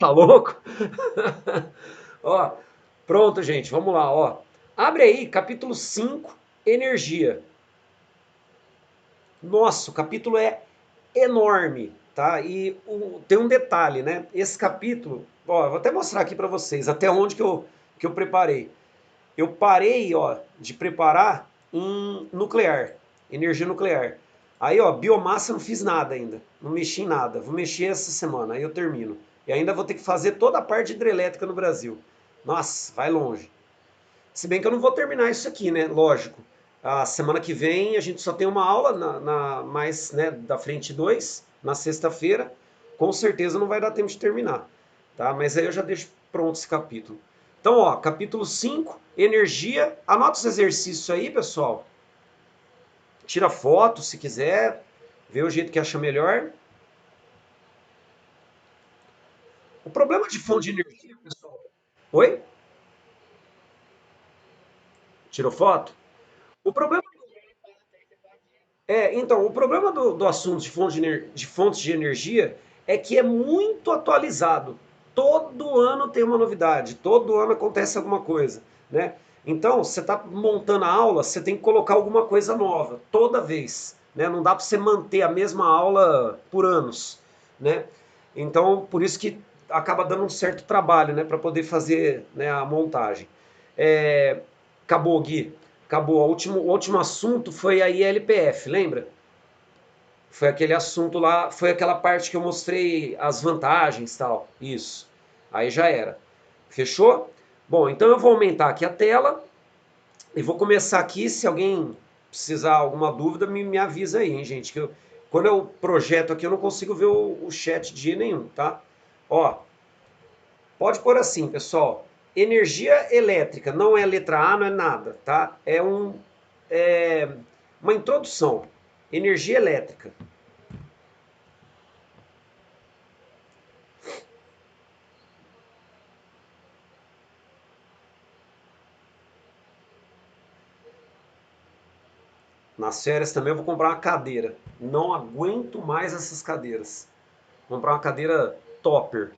Tá louco? Ó, pronto, gente, vamos lá, ó. Abre aí, capítulo 5, energia. Nossa, o capítulo é enorme, tá? E tem um detalhe, né? Esse capítulo, ó, eu vou até mostrar aqui para vocês até onde que eu preparei. Eu parei, ó, de preparar em nuclear, energia nuclear. Aí, ó, biomassa eu não fiz nada ainda, não mexi em nada. Vou mexer essa semana, aí eu termino. E ainda vou ter que fazer toda a parte hidrelétrica no Brasil. Nossa, vai longe. Se bem que eu não vou terminar isso aqui, né? Lógico. A semana que vem a gente só tem uma aula mais, né, da frente 2 na sexta-feira. Com certeza não vai dar tempo de terminar, tá? Mas aí eu já deixo pronto esse capítulo. Então, ó, capítulo 5, energia. Anota os exercícios aí, pessoal. Tira foto se quiser, vê o jeito que acha melhor. O problema de fonte de energia, pessoal. Oi? Tirou foto? O problema então, o problema do assunto de fontes de energia é que é muito atualizado. Todo ano tem uma novidade, todo ano acontece alguma coisa, né? Então, você está montando a aula, você tem que colocar alguma coisa nova, toda vez, né? Não dá para você manter a mesma aula por anos, né? Então, por isso que acaba dando um certo trabalho, né, para poder fazer, né, a montagem. É, acabou, Gui. Acabou. O último assunto foi a ILPF, lembra? Foi aquele assunto lá, foi aquela parte que eu mostrei as vantagens e tal. Isso. Aí já era. Fechou? Bom, então eu vou aumentar aqui a tela e vou começar aqui. Se alguém precisar alguma dúvida, me avisa aí, hein, gente. Quando eu projeto aqui, eu não consigo ver o chat de jeito nenhum, tá? Ó, pode pôr assim, pessoal. Energia elétrica não é letra A, não é nada, tá? É uma introdução. Energia elétrica. Nas férias também eu vou comprar uma cadeira. Não aguento mais essas cadeiras. Vou comprar uma cadeira topper.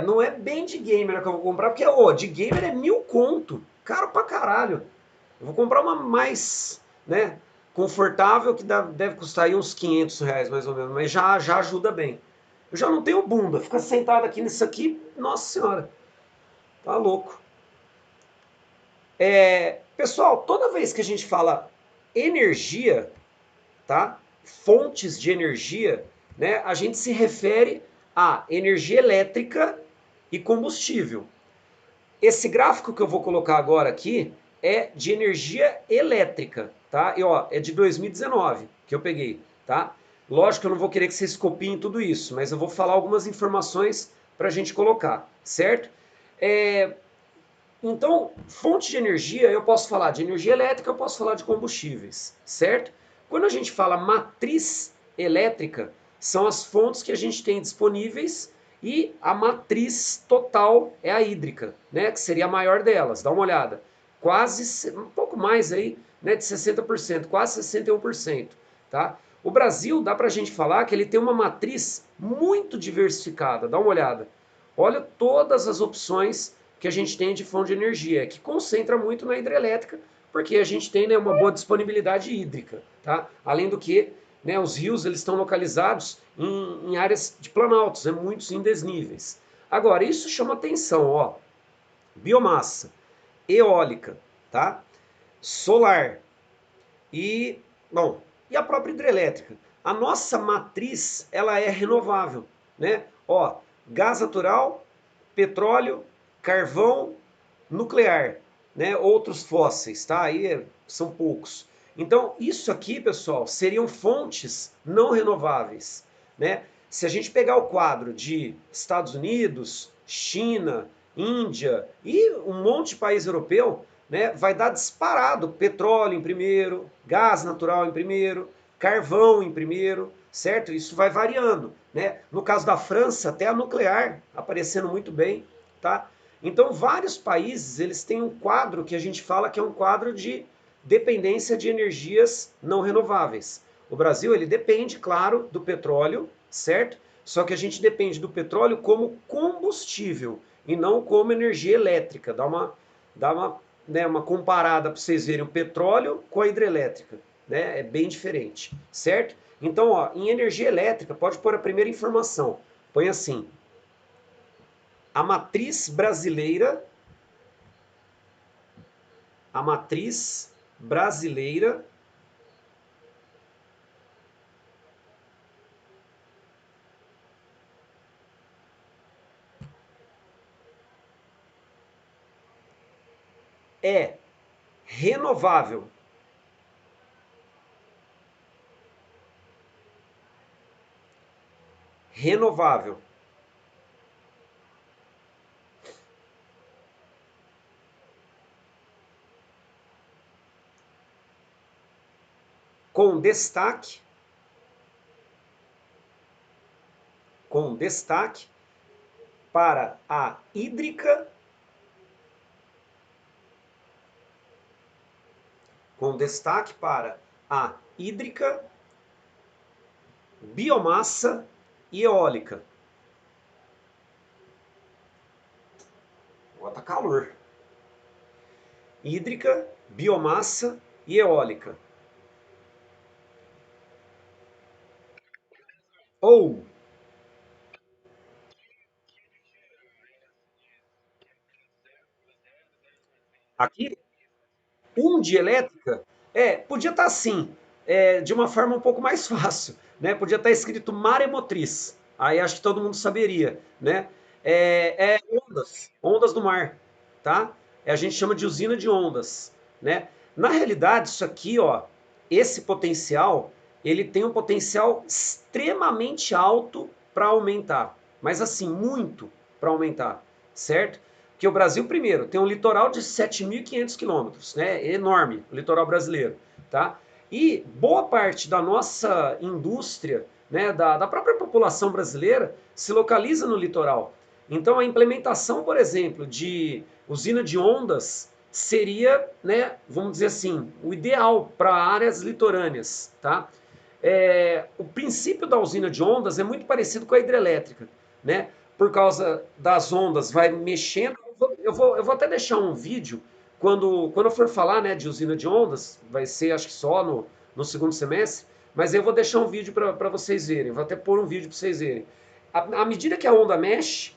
Não é bem de gamer que eu vou comprar, porque, ó, de gamer é 1.000 conto. Caro pra caralho. Eu vou comprar uma mais, né, confortável, que deve custar aí uns R$ 500 mais ou menos, mas já ajuda bem. Eu já não tenho bunda, ficar sentado aqui nisso aqui, nossa senhora, tá louco. Pessoal, toda vez que a gente fala energia, tá? Fontes de energia, né? A gente se refere a energia elétrica e combustível. Esse gráfico que eu vou colocar agora aqui é de energia elétrica, tá? E ó, é de 2019 que eu peguei, tá? Lógico que eu não vou querer que vocês copiem tudo isso, mas eu vou falar algumas informações para a gente colocar, certo? É, então, fonte de energia, eu posso falar de energia elétrica, eu posso falar de combustíveis, certo? Quando a gente fala matriz elétrica, são as fontes que a gente tem disponíveis e a matriz total é a hídrica, né, que seria a maior delas. Dá uma olhada. Quase um pouco mais aí, né, de 60%, quase 61%, tá? O Brasil, dá para a gente falar que ele tem uma matriz muito diversificada. Dá uma olhada. Olha todas as opções que a gente tem de fonte de energia, que concentra muito na hidrelétrica, porque a gente tem, né, uma boa disponibilidade hídrica, tá? Além do que, né, os rios eles estão localizados em áreas de planaltos, né, muitos em desníveis. Agora, isso chama atenção, ó, biomassa, eólica, tá? Solar e, bom, e a própria hidrelétrica. A nossa matriz, ela é renovável, né? Ó, gás natural, petróleo, carvão, nuclear, né? Outros fósseis, tá? Aí são poucos. Então, isso aqui, pessoal, seriam fontes não renováveis, né? Se a gente pegar o quadro de Estados Unidos, China, Índia e um monte de país europeu, né, vai dar disparado petróleo em primeiro, gás natural em primeiro, carvão em primeiro, certo? Isso vai variando, né? No caso da França, até a nuclear aparecendo muito bem, tá? Então, vários países, eles têm um quadro que a gente fala que é um quadro de dependência de energias não renováveis. O Brasil, ele depende, claro, do petróleo, certo? só que a gente depende do petróleo como combustível e não como energia elétrica. Dá uma comparada para vocês verem o petróleo com a hidrelétrica, né? É bem diferente, certo? Então, ó, em energia elétrica, pode pôr a primeira informação. Põe assim: a matriz brasileira, a matriz brasileira é renovável. Renovável. Com destaque, com destaque para a hídrica, com destaque para a hídrica, biomassa e eólica. Bota calor. Hídrica, biomassa e eólica. Ou, aqui, de elétrica, podia estar assim, de uma forma um pouco mais fácil, né? Podia estar escrito maremotriz. Aí acho que todo mundo saberia, né? Ondas, ondas do mar, tá? A gente chama de usina de ondas, né? Na realidade, isso aqui, ó, esse potencial, ele tem um potencial extremamente alto para aumentar, mas assim, muito para aumentar, certo? Que o Brasil, primeiro, tem um litoral de 7.500 quilômetros, né? É enorme o litoral brasileiro, tá? E boa parte da nossa indústria, né, da própria população brasileira, se localiza no litoral. Então, a implementação, por exemplo, de usina de ondas seria, né, vamos dizer assim, o ideal para áreas litorâneas, tá? O princípio da usina de ondas é muito parecido com a hidrelétrica, né? Por causa das ondas, vai mexendo. Eu vou até deixar um vídeo quando eu for falar, né, de usina de ondas, vai ser acho que só no segundo semestre, mas eu vou deixar um vídeo para vocês verem. Vou até pôr um vídeo para vocês verem. À medida que a onda mexe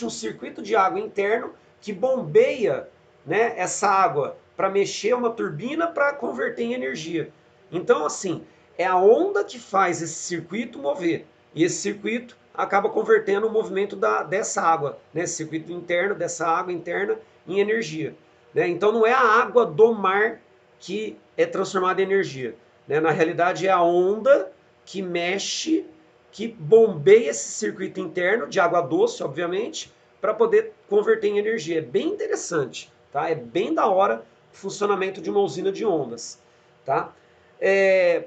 um circuito de água interno que bombeia, né, essa água para mexer uma turbina para converter em energia. Então, assim, é a onda que faz esse circuito mover. E esse circuito acaba convertendo o movimento dessa água, né, esse circuito interno, dessa água interna, em energia. Né? Então, não é a água do mar que é transformada em energia. Né? Na realidade, é a onda que mexe, que bombeia esse circuito interno de água doce, obviamente, para poder converter em energia. É bem interessante, tá? É bem da hora o funcionamento de uma usina de ondas, tá? É,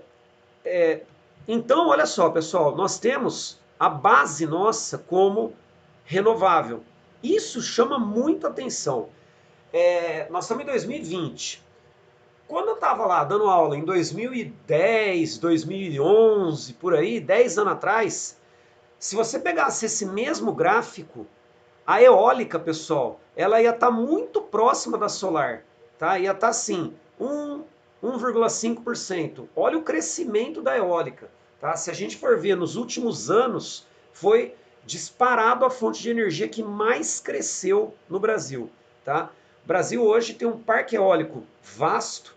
é, então, olha só, pessoal, nós temos a base nossa como renovável. Isso chama muito atenção. Nós estamos em 2020. Quando eu estava lá dando aula em 2010, 2011, por aí, 10 anos atrás, se você pegasse esse mesmo gráfico, a eólica, pessoal, ela ia estar muito próxima da solar, tá? Ia estar assim, 1,5%. Olha o crescimento da eólica, tá? Se a gente for ver nos últimos anos, foi disparado a fonte de energia que mais cresceu no Brasil, tá? O Brasil hoje tem um parque eólico vasto,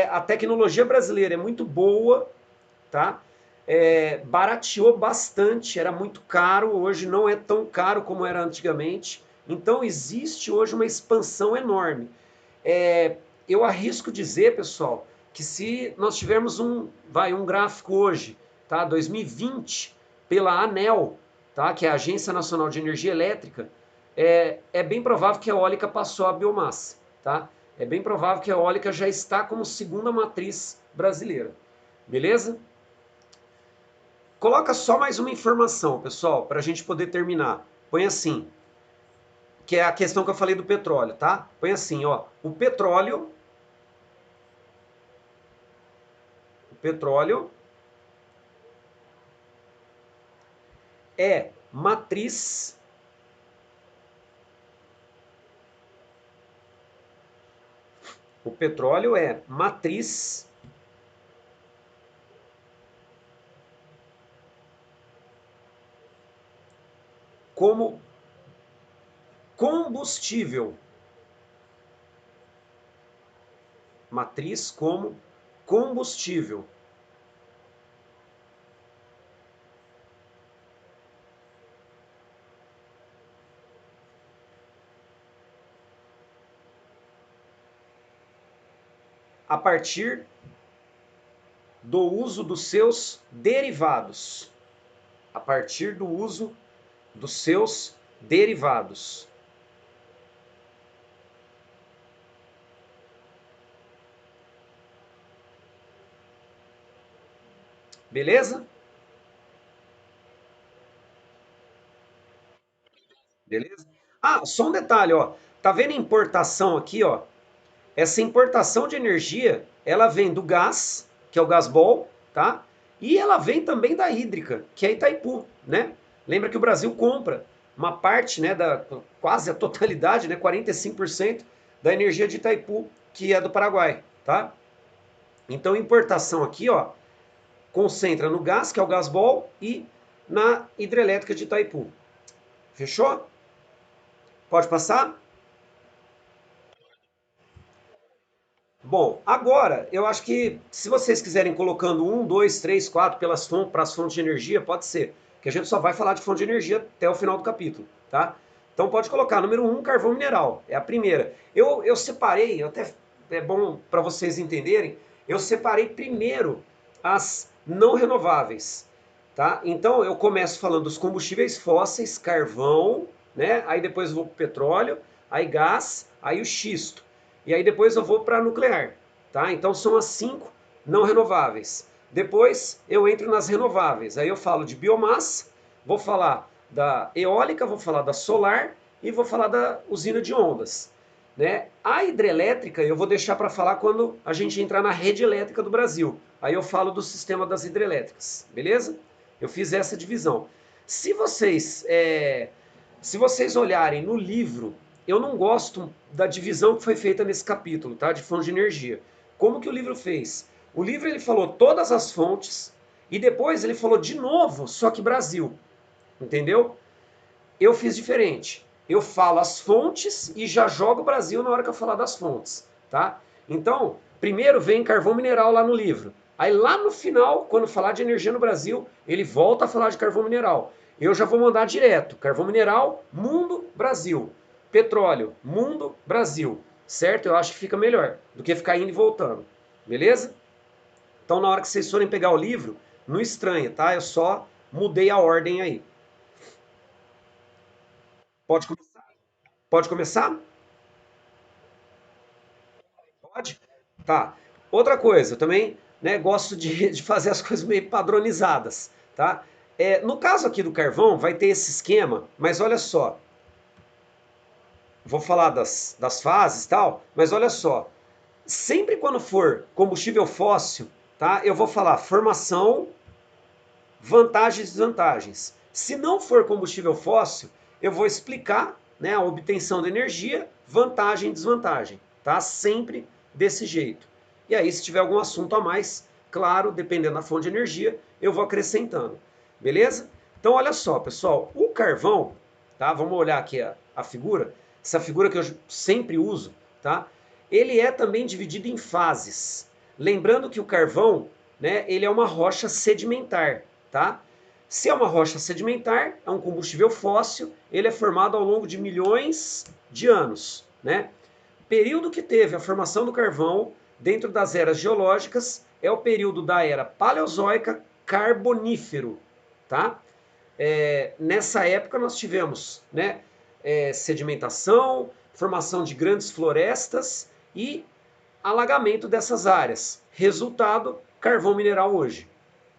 a tecnologia brasileira é muito boa, tá? Barateou bastante, era muito caro, hoje não é tão caro como era antigamente. Então existe hoje uma expansão enorme. Eu arrisco dizer, pessoal, que se nós tivermos um gráfico hoje, tá? 2020, pela ANEEL, tá? Que é a Agência Nacional de Energia Elétrica, é bem provável que a eólica passou a biomassa, tá? É bem provável que a eólica já está como segunda matriz brasileira. Beleza? Coloca só mais uma informação, pessoal, para a gente poder terminar. Põe assim, que é a questão que eu falei do petróleo, tá? Põe assim, ó, o petróleo é matriz o petróleo é matriz como combustível. Matriz como combustível. A partir do uso dos seus derivados. A partir do uso dos seus derivados. Beleza? Beleza? Ah, só um detalhe, ó. Tá vendo a importação aqui, ó? Essa importação de energia, ela vem do gás, que é o Gasbol, tá? E ela vem também da hídrica, que é Itaipu, né? Lembra que o Brasil compra uma parte, né, da quase a totalidade, né, 45% da energia de Itaipu, que é do Paraguai, tá? Então, importação aqui, ó, concentra no gás, que é o Gasbol, e na hidrelétrica de Itaipu. Fechou? Pode passar? Bom, agora eu acho que se vocês quiserem colocando um, dois, três, quatro para as fontes de energia, pode ser. Que a gente só vai falar de fonte de energia até o final do capítulo, tá? Então pode colocar, número um, carvão mineral. É a primeira. Eu separei, até é bom para vocês entenderem, eu separei primeiro as não renováveis, tá? Então eu começo falando dos combustíveis fósseis, carvão, né? Aí depois eu vou para o petróleo, aí gás, aí o xisto. E aí depois eu vou para nuclear, tá? Então são as cinco não renováveis. Depois eu entro nas renováveis. Aí eu falo de biomassa, vou falar da eólica, vou falar da solar e vou falar da usina de ondas. Né? A hidrelétrica eu vou deixar para falar quando a gente entrar na rede elétrica do Brasil. Aí eu falo do sistema das hidrelétricas, beleza? Eu fiz essa divisão. Se vocês, se vocês olharem no livro, eu não gosto da divisão que foi feita nesse capítulo, tá? De fonte de energia. Como que o livro fez? O livro ele falou todas as fontes e depois ele falou de novo, só que Brasil, entendeu? Eu fiz diferente. Eu falo as fontes e já jogo o Brasil na hora que eu falar das fontes, tá? Então, primeiro vem carvão mineral lá no livro. Aí lá no final, quando falar de energia no Brasil, ele volta a falar de carvão mineral. Eu já vou mandar direto. Carvão mineral, mundo, Brasil. Petróleo, mundo, Brasil. Certo? Eu acho que fica melhor do que ficar indo e voltando. Beleza? Então, na hora que vocês forem pegar o livro, não estranha, tá? Eu só mudei a ordem aí. Pode começar? Pode começar? Pode? Tá. Outra coisa, eu também, né, gosto de fazer as coisas meio padronizadas, tá? No caso aqui do carvão, vai ter esse esquema, mas olha só, vou falar das fases e tal, mas olha só, sempre quando for combustível fóssil, tá, eu vou falar formação, vantagens e desvantagens. Se não for combustível fóssil, eu vou explicar, né, a obtenção de energia, vantagem e desvantagem, tá? Sempre desse jeito. E aí, se tiver algum assunto a mais, claro, dependendo da fonte de energia, eu vou acrescentando. Beleza? Então, olha só, pessoal, o carvão, tá? Vamos olhar aqui a figura, essa figura que eu sempre uso, tá? Ele é também dividido em fases. Lembrando que o carvão, né, ele é uma rocha sedimentar, tá? Se é uma rocha sedimentar, é um combustível fóssil, ele é formado ao longo de milhões de anos, né? O período que teve a formação do carvão dentro das eras geológicas é o período da era paleozoica carbonífero, tá? Nessa época nós tivemos, né, sedimentação, formação de grandes florestas e alagamento dessas áreas. Resultado, carvão mineral hoje.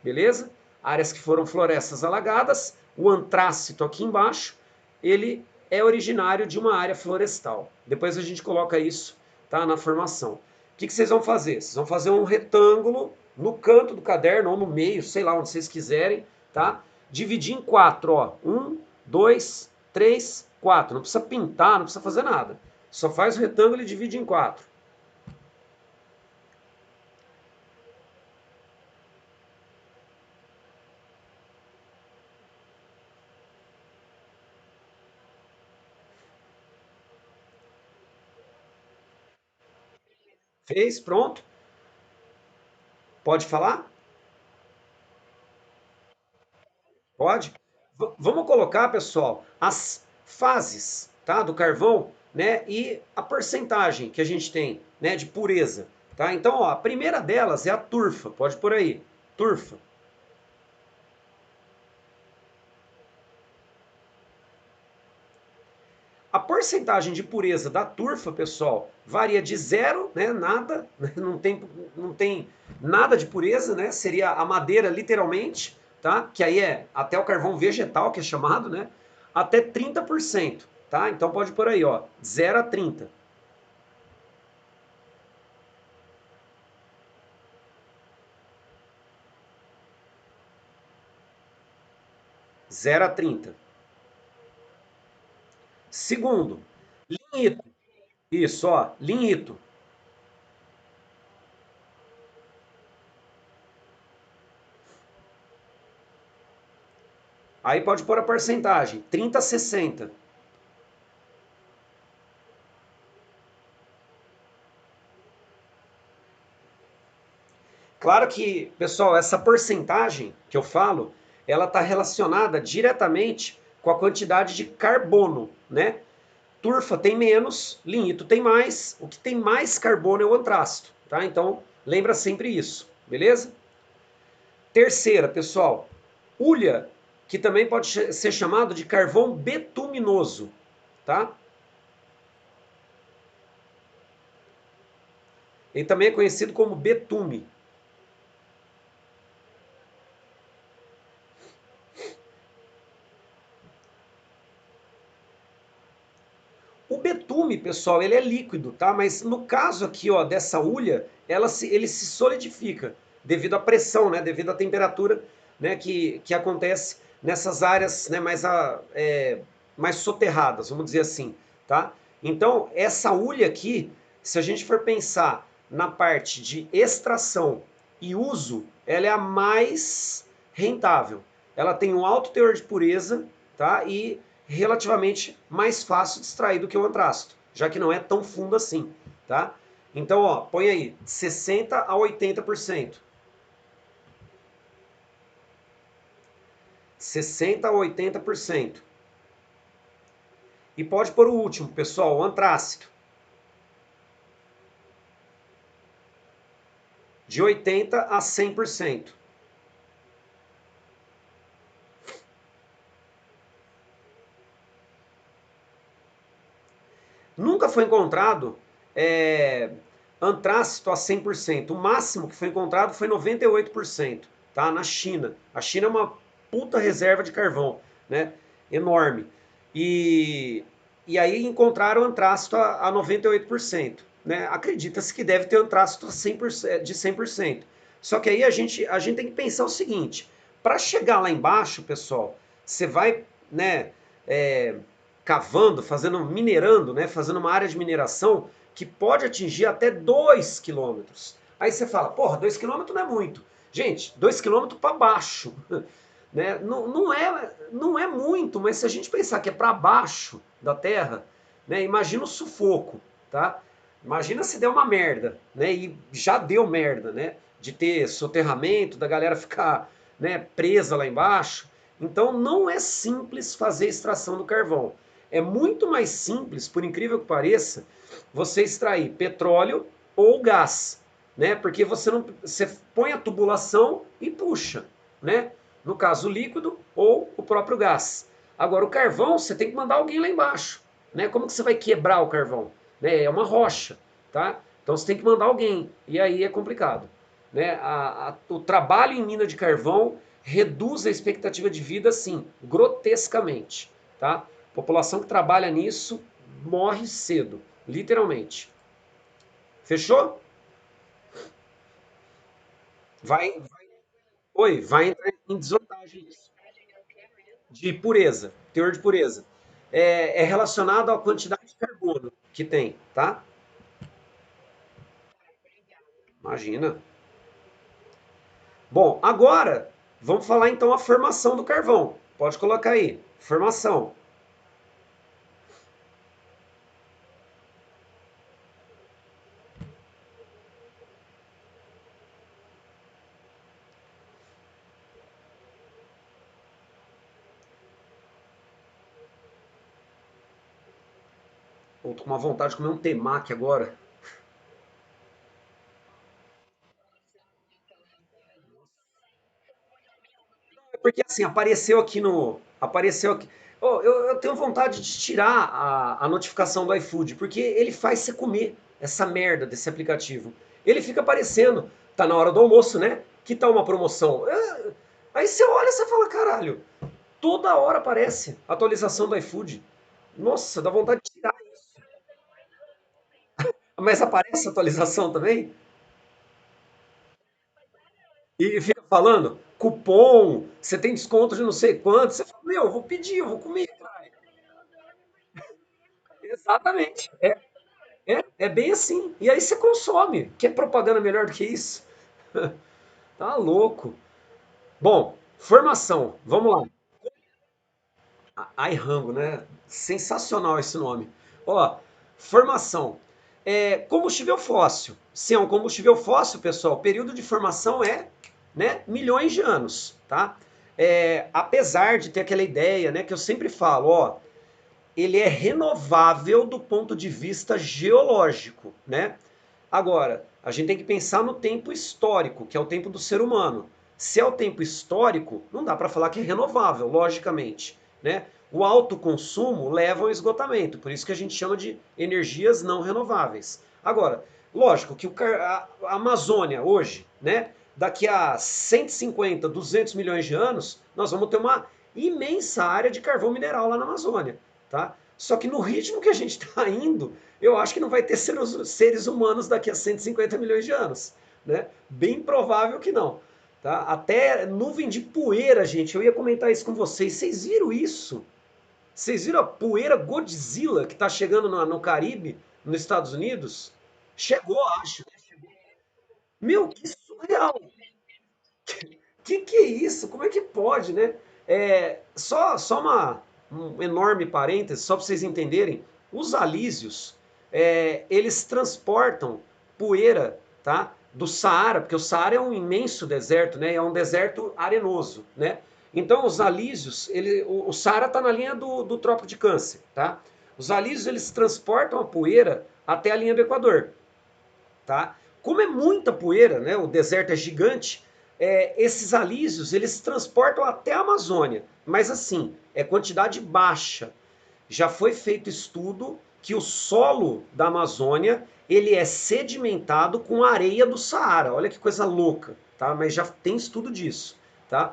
Beleza? Áreas que foram florestas alagadas, o antrácito aqui embaixo, ele é originário de uma área florestal. Depois a gente coloca isso, tá, na formação. O que vocês vão fazer? Vocês vão fazer um retângulo no canto do caderno ou no meio, sei lá onde vocês quiserem, tá? dividir em quatro, ó. Um, dois, três, quatro. Não precisa pintar, não precisa fazer nada. Só faz o retângulo e divide em quatro. Fez? Pronto? Pode falar? Pode? Vamos colocar, pessoal, as fases, tá, do carvão, né, e a porcentagem que a gente tem, né, de pureza, tá? Então, ó, a primeira delas é a turfa, pode por aí, turfa. A porcentagem de pureza da turfa, pessoal, varia de zero, né, nada, não tem nada de pureza, né? Seria a madeira literalmente, tá? Que aí é até o carvão vegetal que é chamado, né? Até 30%, tá? Então pode por aí, ó, 0 a 30. 0 a 30. Segundo, linhito. Isso, ó, linhito. Aí pode pôr a porcentagem, 30 a 60. Claro que, pessoal, essa porcentagem que eu falo, ela está relacionada diretamente com a quantidade de carbono, né? Turfa tem menos, linhito tem mais, o que tem mais carbono é o antrasto, tá? Então, lembra sempre isso, beleza? Terceira, pessoal, hulha, que também pode ser chamado de carvão betuminoso, tá? Ele também é conhecido como betume. O betume, pessoal, ele é líquido, tá? Mas no caso aqui, ó, dessa hulha, ele se solidifica devido à pressão, né? Devido à temperatura, né? Que acontece nessas áreas, né? Mais soterradas, vamos dizer assim, tá? Então, essa hulha aqui, se a gente for pensar na parte de extração e uso, ela é a mais rentável. Ela tem um alto teor de pureza, tá? E relativamente mais fácil de extrair do que o antrasto, já que não é tão fundo assim, tá? Então, ó, põe aí 60 a 80%. 60 a 80%. E pode pôr o último, pessoal, o antrácito, de 80 a 100%. Nunca foi encontrado é, antrácito a 100%. O máximo que foi encontrado foi 98%, tá? Na China. A China é uma puta reserva de carvão, né? Enorme. E, e aí encontraram antrácito a 98%, né? Acredita-se que deve ter antrácito a 100%, de 100%. Só que aí a gente tem que pensar o seguinte, para chegar lá embaixo, pessoal, você vai, né, é, cavando, fazendo, minerando, né, fazendo uma área de mineração que pode atingir até 2 quilômetros. Aí você fala, porra, 2 quilômetros não é muito. Gente, 2 quilômetros para baixo. Né? Não, não é muito, mas se a gente pensar que é para baixo da Terra, né, imagina o sufoco, tá? Imagina se der uma merda, né? E já deu merda, né? De ter soterramento, da galera ficar, né, presa lá embaixo. Então não é simples fazer extração do carvão. É muito mais simples, por incrível que pareça, você extrair petróleo ou gás, né? Porque você põe a tubulação e puxa, né? No caso, o líquido ou o próprio gás. Agora, o carvão, você tem que mandar alguém lá embaixo, né? Como que você vai quebrar o carvão? Né? É uma rocha, tá? Então você tem que mandar alguém, e aí é complicado. Né? O trabalho em mina de carvão reduz a expectativa de vida, assim, grotescamente, tá? A população que trabalha nisso morre cedo, literalmente. Fechou? Vai, oi, vai entrar em desvantagem isso. de pureza, teor de pureza. É relacionado à quantidade de carbono que tem, tá? Imagina. Bom, agora vamos falar então a formação do carvão. Pode colocar aí, formação. Tô com uma vontade de comer um temaki agora. Porque assim, apareceu aqui no. Apareceu aqui. Oh, eu tenho vontade de tirar a notificação do iFood, porque ele faz você comer essa merda desse aplicativo. Ele fica aparecendo, tá na hora do almoço, né? Que tá uma promoção. Aí você olha e você fala, caralho, toda hora aparece atualização do iFood. Nossa, dá vontade de tirar isso. Mas aparece atualização também? E fica falando, cupom, você tem desconto de não sei quanto. Você fala, meu, eu vou pedir, eu vou comer. Exatamente. É bem assim. E aí você consome. Que é propaganda melhor do que isso? Tá louco. Bom, formação. Vamos lá. iRango, né? Sensacional esse nome. Ó, formação. Combustível fóssil. Se é um combustível fóssil, pessoal, o período de formação é, né, milhões de anos, tá? Apesar de ter aquela ideia, né, que eu sempre falo, ó, ele é renovável do ponto de vista geológico, né? Agora, a gente tem que pensar no tempo histórico, que é o tempo do ser humano. Se é o tempo histórico, não dá para falar que é renovável, logicamente, né? O alto consumo leva ao esgotamento, por isso que a gente chama de energias não renováveis. Agora, lógico que a Amazônia hoje, né, daqui a 150, 200 milhões de anos, nós vamos ter uma imensa área de carvão mineral lá na Amazônia, tá? Só que no ritmo que a gente está indo, eu acho que não vai ter seres humanos daqui a 150 milhões de anos, né? Bem provável que não, tá? Até nuvem de poeira, gente, eu ia comentar isso com vocês. Vocês viram isso? Vocês viram a poeira Godzilla que está chegando no Caribe, nos Estados Unidos? Chegou, acho. Meu, que surreal! Que é isso? Como é que pode, né? Só um enorme parêntese, só para vocês entenderem, os alísios, eles transportam poeira, tá? Do Saara, porque o Saara é um imenso deserto, né? É um deserto arenoso, né? Então os alísios, o Saara está na linha do Trópico de Câncer, tá? Os alísios eles transportam a poeira até a linha do Equador, tá? Como é muita poeira, né? O deserto é gigante. Esses alísios eles transportam até a Amazônia, mas assim é quantidade baixa. Já foi feito estudo que o solo da Amazônia ele é sedimentado com areia do Saara. Olha que coisa louca, tá? Mas já tem estudo disso, tá?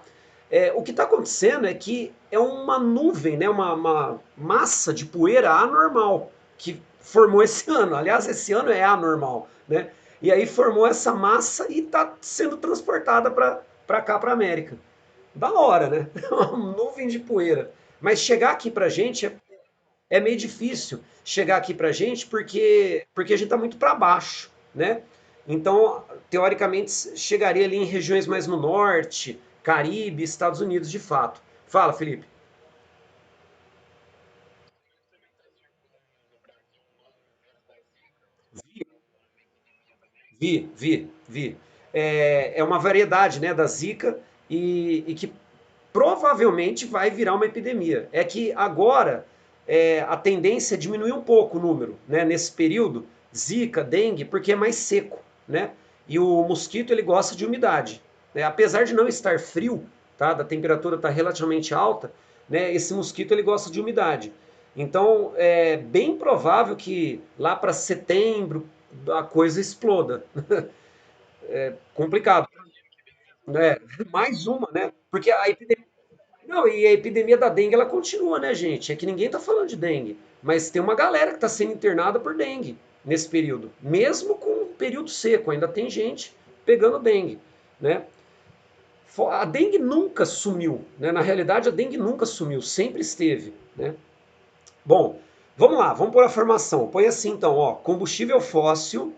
O que está acontecendo é que é uma nuvem, né? Uma massa de poeira anormal que formou esse ano. Aliás, esse ano é anormal, né? E aí formou essa massa e está sendo transportada para cá, para a América. Da hora, né? Uma nuvem de poeira. Mas chegar aqui para a gente é meio difícil chegar aqui para a gente porque a gente está muito para baixo, né? Então, teoricamente, chegaria ali em regiões mais no norte, Caribe, Estados Unidos, de fato. Fala, Felipe. Vi. É uma variedade, né, da Zika e que provavelmente vai virar uma epidemia. É que agora a tendência é diminuir um pouco o número, né, nesse período, Zika, dengue, porque é mais seco, né? E o mosquito ele gosta de umidade, né? Apesar de não estar frio, tá? Da temperatura estar relativamente alta, né? Esse mosquito ele gosta de umidade. Então é bem provável que lá para setembro a coisa exploda. Complicado, né? Mais uma, né? Porque a epidemia não, e a epidemia da dengue ela continua, né, gente? É que ninguém tá falando de dengue, mas tem uma galera que tá sendo internada por dengue nesse período, mesmo com o período seco, ainda tem gente pegando dengue, né? A dengue nunca sumiu, né? Na realidade, a dengue nunca sumiu, sempre esteve, né? Bom, vamos lá, vamos pôr a formação. Põe assim então, ó, combustível fóssil,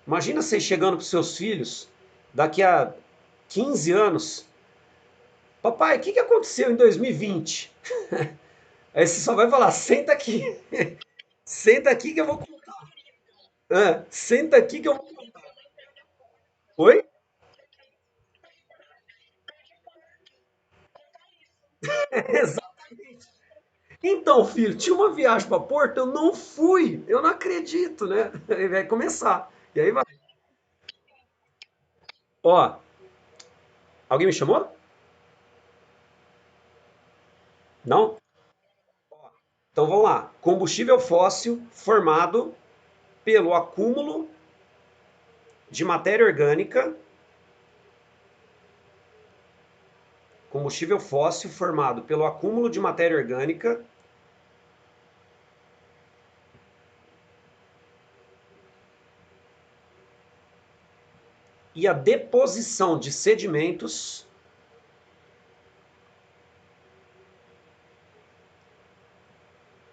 imagina vocês chegando para os seus filhos daqui a 15 anos. Papai, o que aconteceu em 2020? Aí você só vai falar, senta aqui. Senta aqui que eu vou. Senta aqui que eu vou. Oi? Exatamente. Então, filho, tinha uma viagem para Porto, eu não fui. Eu não acredito, né? Aí vai começar. E aí vai. Ó, alguém me chamou? Não? Então vamos lá. Combustível fóssil formado pelo acúmulo de matéria orgânica. Combustível fóssil formado pelo acúmulo de matéria orgânica e a deposição de sedimentos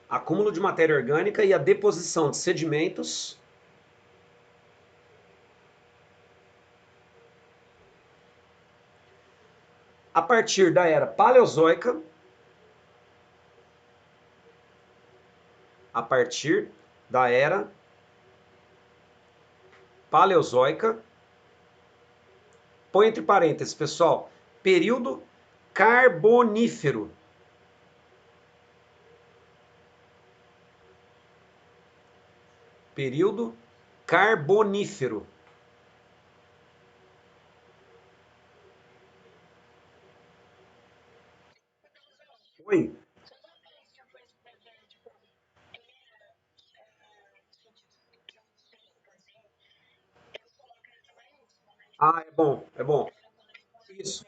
acúmulo de matéria orgânica e a deposição de sedimentos a partir da era paleozoica, a partir da era paleozoica, põe entre parênteses, pessoal, período carbonífero. Período carbonífero. Oi. Ah, é bom, é bom. Isso,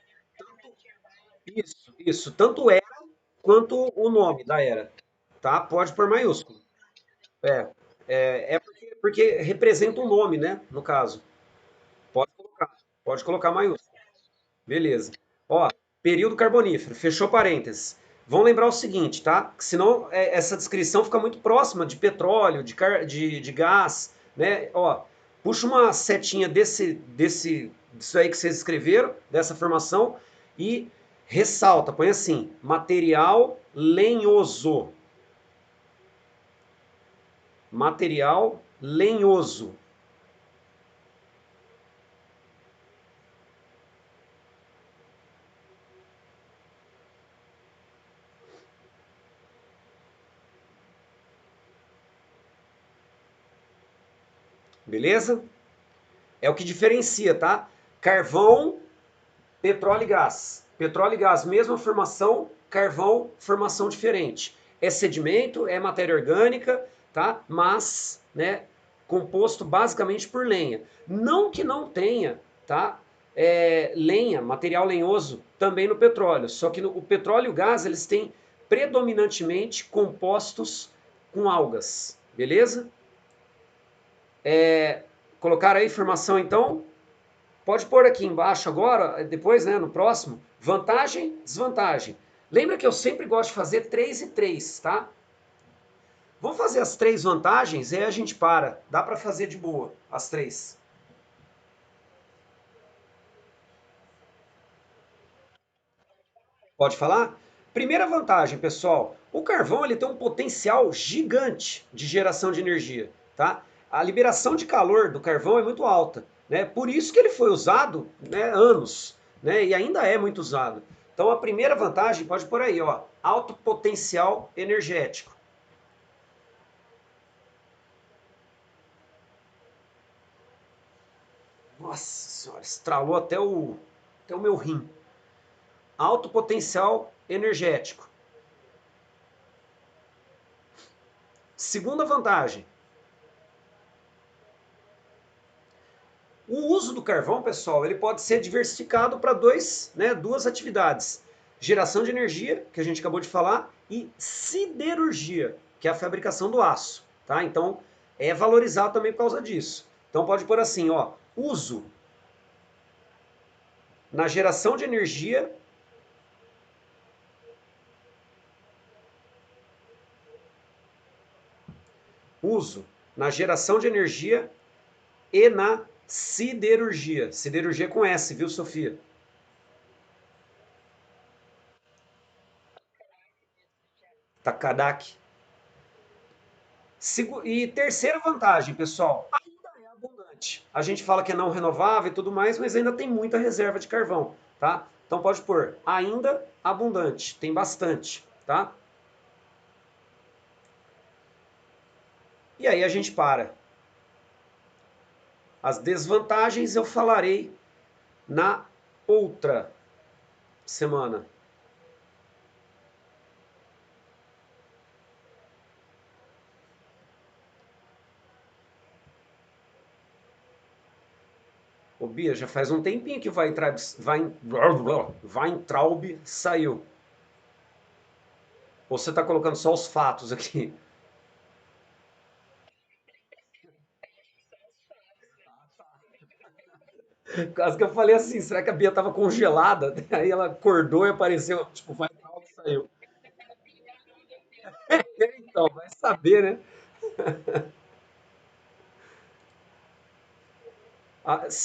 isso. Tanto era quanto o nome da era. Tá? Pode pôr maiúsculo. É, é porque representa um nome, né? No caso. Pode colocar. Pode colocar maiúsculo. Beleza. Ó, período carbonífero, fechou parênteses. Vão lembrar o seguinte, tá? Que senão essa descrição fica muito próxima de petróleo, de gás, né? Ó, puxa uma setinha disso aí que vocês escreveram, dessa formação, e ressalta, põe assim, material lenhoso. Material lenhoso. Beleza? É o que diferencia, tá? Carvão, petróleo e gás. Petróleo e gás, mesma formação, carvão, formação diferente. É sedimento, é matéria orgânica, tá? Mas, né, composto basicamente por lenha. Não que não tenha, tá? Lenha, material lenhoso, também no petróleo. Só que o petróleo e o gás, eles têm predominantemente compostos com algas, beleza? Colocaram aí informação então? Pode pôr aqui embaixo agora, depois, né, no próximo, vantagem, desvantagem. Lembra que eu sempre gosto de fazer 3 e 3, tá? Vamos fazer as 3 vantagens e aí a gente para. Dá para fazer de boa, as 3. Pode falar? Primeira vantagem, pessoal. O carvão ele tem um potencial gigante de geração de energia, tá? A liberação de calor do carvão é muito alta, né? Por isso que ele foi usado, né, anos, né? E ainda é muito usado. Então a primeira vantagem pode por aí, ó, alto potencial energético. Nossa senhora, estralou até o meu rim. Alto potencial energético. Segunda vantagem, o uso do carvão, pessoal, ele pode ser diversificado para duas atividades: geração de energia, que a gente acabou de falar, e siderurgia, que é a fabricação do aço, tá? Então é valorizado também por causa disso. Então pode pôr assim, ó, uso na geração de energia, uso na geração de energia e na siderurgia. Siderurgia com S, viu, Sofia? Takadaki. E terceira vantagem, pessoal, ainda é abundante. A gente fala que é não renovável e tudo mais, mas ainda tem muita reserva de carvão, tá? Então pode pôr ainda abundante, tem bastante, tá? E aí a gente para. As desvantagens eu falarei na outra semana. Ô Bia, já faz um tempinho que Weintraub saiu. Ou você tá colocando só os fatos aqui? Quase que eu falei assim, será que a Bia tava congelada? Aí ela acordou e apareceu, tipo, Weintraub saiu. Então, vai saber, né? Se